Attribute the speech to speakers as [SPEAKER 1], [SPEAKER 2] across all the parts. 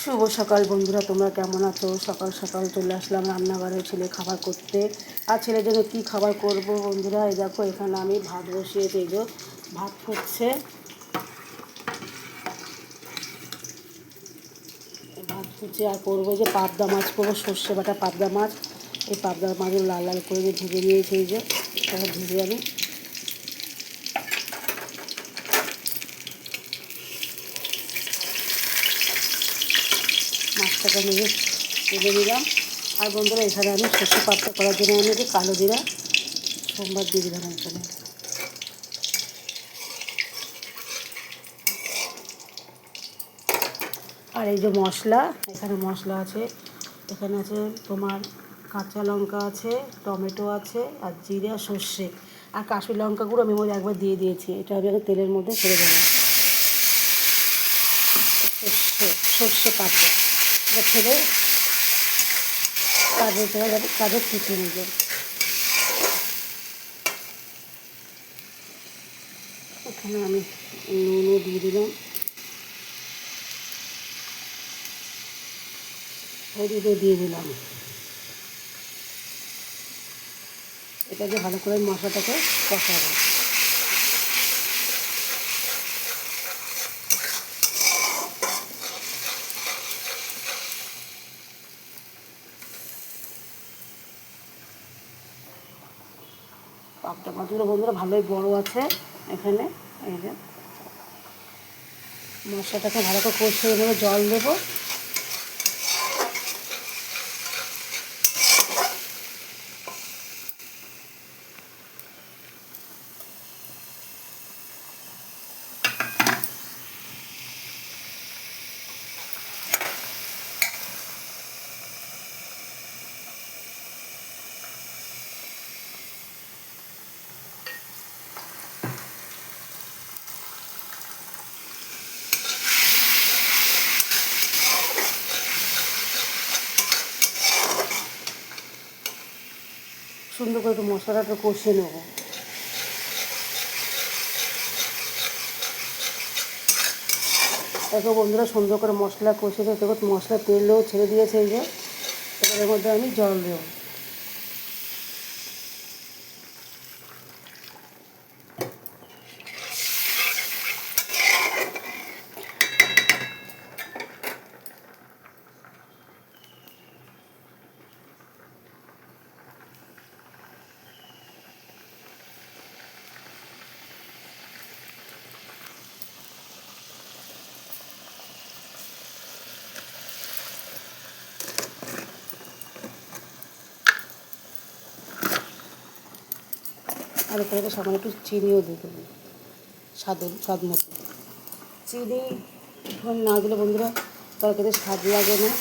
[SPEAKER 1] শুভ সকাল বন্ধুরা, তোমরা কেমন আছো? সকাল সকাল চলে আসলাম রান্নাঘরে ছেলে খাবার করতে। আর ছেলের জন্য কী খাবার করব বন্ধুরা, এই দেখো এখানে আমি ভাত বসিয়েছি, এই যে ভাত ফুটছে। ভাত ফুটছে আর করবো যে পাবদা মাছ করবো, সর্ষে বাটা পাবদা মাছ। এই পাবদা মাছগুলো লাল লাল করে যে ভেজে নিয়েছি, এই যে তারপর ভেজে আমি মাছটাকে ভেজে নিলাম। আর বন্ধুরা এখানে আমি সর্ষে পাবদা করার জন্য আমি যে কালো জিরা সোমবার দিয়ে দিলাম এখানে। আর এই যে মশলা, এখানে মশলা আছে, এখানে আছে তোমার কাঁচা লঙ্কা আছে, টমেটো আছে, আর জিরে আর সর্ষে আর কাশ্মীর লঙ্কা গুঁড়ো আমি মধ্যে একবার দিয়ে দিয়েছি। এটা আমি তেলের মধ্যে ছেড়ে দেবো। সর্ষে পাতা এটা ছেড়ে কাজে ফুটিয়ে নেব। এখানে আমি নুনও দিয়ে দিলাম, হলুদও দিয়ে দিলাম। এটাকে ভালো করে মশলাটাকে কষাবো। পাবদা মাছগুলো বন্ধুরা ভালোই বড় আছে এখানে। এই যে মশলাটাকে ভালো করে কষিয়ে নেবো, জল দেবো। সুন্দর করে একটু মশলাটা কষিয়ে নেবো। দেখো বন্ধুরা সুন্দর করে মশলা কষিয়ে দেখো মশলা তেলও ছেড়ে দিয়েছে, এই যে এর মধ্যে আমি জল দেবো। আর এখানে সামান্য একটু চিনিও দিয়ে দেবো, স্বাদ মতো। চিনি না দিলে বন্ধুরা তরকারিতে স্বাদ লাগে না।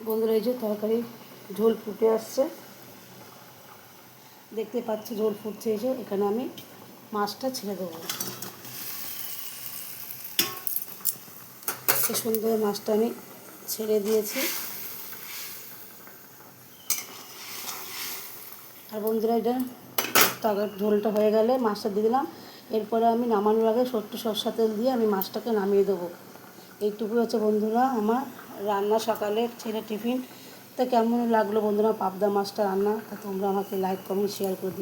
[SPEAKER 1] বন্ধুরা এই যে তরকারি ঝোল ফুটে আসছে, দেখতে পাচ্ছি ঝোল ফুটছে। এই যে এখানে আমি মাছটা ছেড়ে দেবো। সে সুন্দর মাছটা আমি ছেড়ে দিয়েছি। আর বন্ধুরা এটা ঝোলটা হয়ে গেলে মাছটা দিয়ে দিলাম। এরপরে আমি নামানোর আগে সরষের তেল দিয়ে আমি মাছটাকে নামিয়ে দেবো। এইটুকু হচ্ছে বন্ধুরা আমার রান্না, সকালে ছেলে টিফিন। তো কেমন লাগলো বন্ধুরা পাবদা মাছটা রান্না? তা তোমরা আমাকে লাইক কমেন্ট শেয়ার করে দিও।